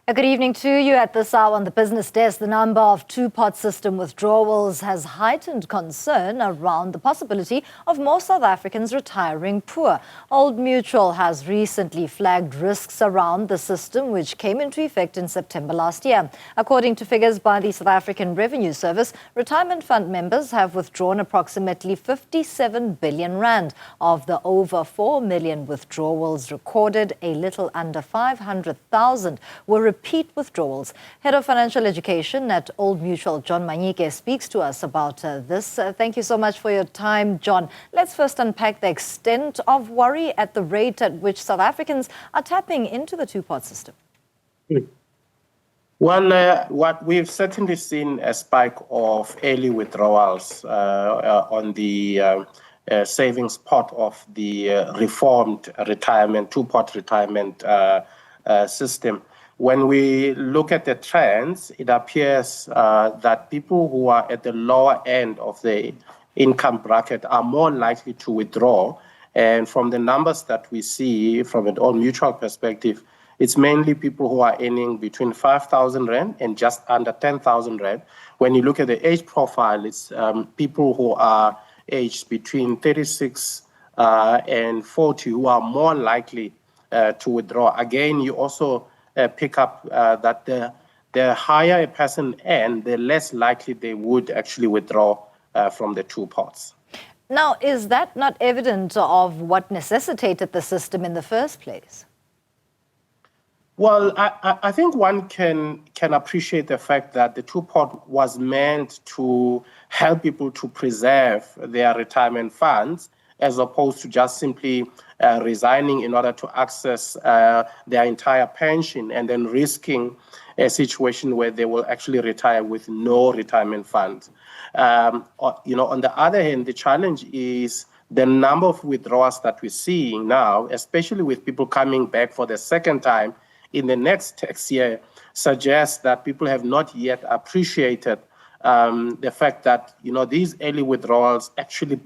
A good evening to you. At this hour on the business desk, the number of two-pot system withdrawals has heightened concern around the possibility of more South Africans retiring poor. Old Mutual has recently flagged risks around the system, which came into effect in September last year. According to figures by the South African Revenue Service, retirement fund members have withdrawn approximately 57 billion rand. Of the over 4 million withdrawals recorded, a little under 500,000 were repeat withdrawals. Head of Financial Education at Old Mutual, John Manyike, speaks to us about this. Thank you so much for your time, John. Let's first unpack the extent of worry at the rate at which South Africans are tapping into the two-pot system. Well, what we've certainly seen a spike of early withdrawals on the savings pot of the reformed retirement, two-pot retirement system. When we look at the trends, it appears that people who are at the lower end of the income bracket are more likely to withdraw. And from the numbers that we see from an Old Mutual perspective, it's mainly people who are earning between 5,000 Rand and just under 10,000 Rand. When you look at the age profile, it's people who are aged between 36 and 40 who are more likely to withdraw. Again, you also pick up that the higher a person earns, the less likely they would actually withdraw from the two pots. Now, is that not evident of what necessitated the system in the first place? Well, I think one can appreciate the fact that the two-pot was meant to help people to preserve their retirement funds, as opposed to just simply resigning in order to access their entire pension and then risking a situation where they will actually retire with no retirement funds. On the other hand, the challenge is the number of withdrawals that we're seeing now, especially with people coming back for the second time in the next tax year, suggests that people have not yet appreciated the fact that these early withdrawals actually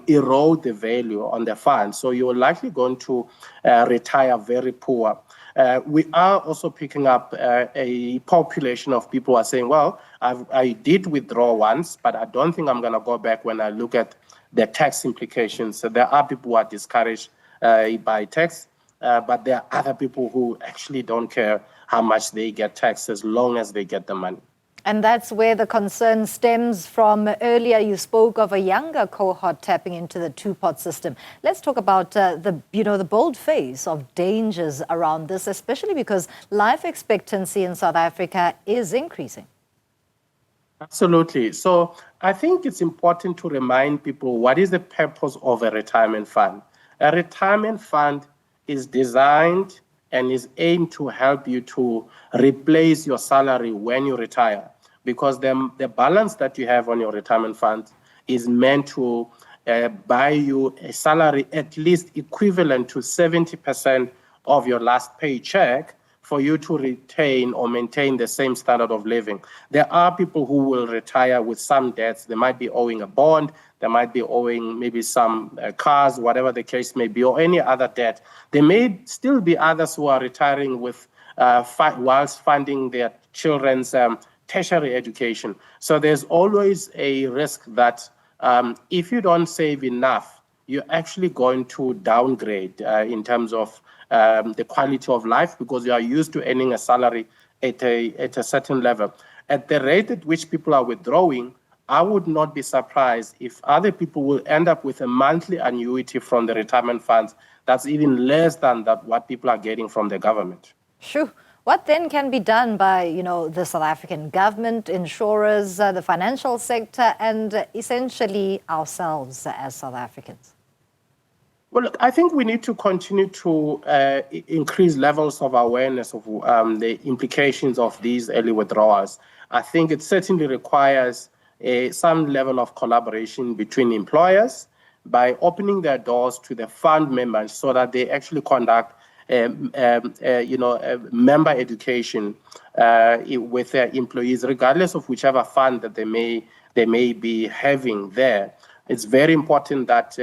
erode the value on the fund. So you're likely going to retire very poor. We are also picking up a population of people who are saying, well, I did withdraw once, but I don't think I'm going to go back when I look at the tax implications. So there are people who are discouraged by tax, but there are other people who actually don't care how much they get taxed as long as they get the money. And that's where the concern stems from. Earlier, you spoke of a younger cohort tapping into the two-pot system. Let's talk about the bold face of dangers around this, especially because life expectancy in South Africa is increasing. Absolutely. So I think it's important to remind people what is the purpose of a retirement fund. A retirement fund is designed and is aimed to help you to replace your salary when you retire, because the balance that you have on your retirement fund is meant to buy you a salary at least equivalent to 70% of your last paycheck for you to retain or maintain the same standard of living. There are people who will retire with some debts. They might be owing a bond, they might be owing maybe some cars, whatever the case may be, or any other debt. There may still be others who are retiring with whilst funding their children's tertiary education. So there's always a risk that if you don't save enough, you're actually going to downgrade in terms of the quality of life, because you are used to earning a salary at a certain level. At the rate at which people are withdrawing, I would not be surprised if other people will end up with a monthly annuity from the retirement funds that's even less than what people are getting from the government. Sure. What then can be done by, the South African government, insurers, the financial sector, and essentially ourselves as South Africans? Well, look, I think we need to continue to increase levels of awareness of the implications of these early withdrawals. I think it certainly requires some level of collaboration between employers by opening their doors to the fund members so that they actually conduct member education with their employees, regardless of whichever fund that they may be having there. It's very important that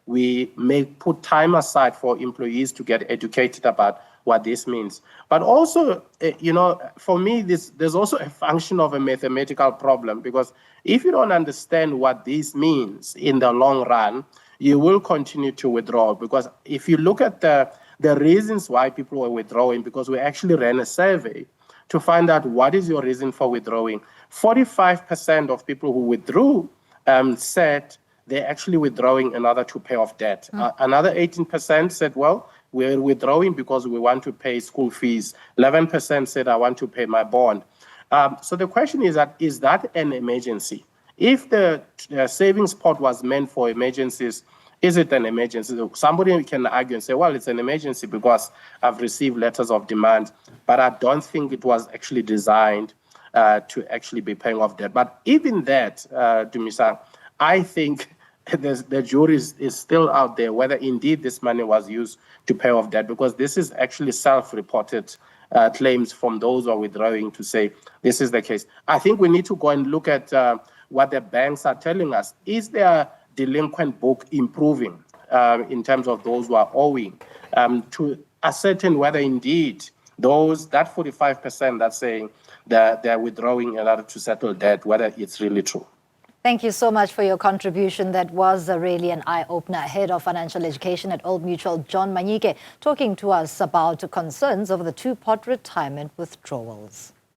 we may put time aside for employees to get educated about what this means. But also, for me, there's also a function of a mathematical problem, because if you don't understand what this means in the long run, you will continue to withdraw. Because if you look at the reasons why people were withdrawing, because we actually ran a survey to find out what is your reason for withdrawing. 45% of people who withdrew said they're actually withdrawing in order to pay off debt. Another 18% said, well, we're withdrawing because we want to pay school fees. 11% said, I want to pay my bond. So the question is that an emergency? If the savings pot was meant for emergencies, is it an emergency? Somebody can argue and say, well, it's an emergency because I've received letters of demand, but I don't think it was actually designed to actually be paying off debt. But even that, Dumisa, I think the jury is still out there whether indeed this money was used to pay off debt, because this is actually self-reported claims from those who are withdrawing to say this is the case. I think we need to go and look at what the banks are telling us. Is their delinquent book improving in terms of those who are owing, to ascertain whether indeed that 45% that's saying that they're withdrawing in order to settle debt, whether it's really true. Thank you so much for your contribution. That was really an eye-opener. Head of Financial Education at Old Mutual, John Manyike, talking to us about concerns over the two-pot retirement withdrawals.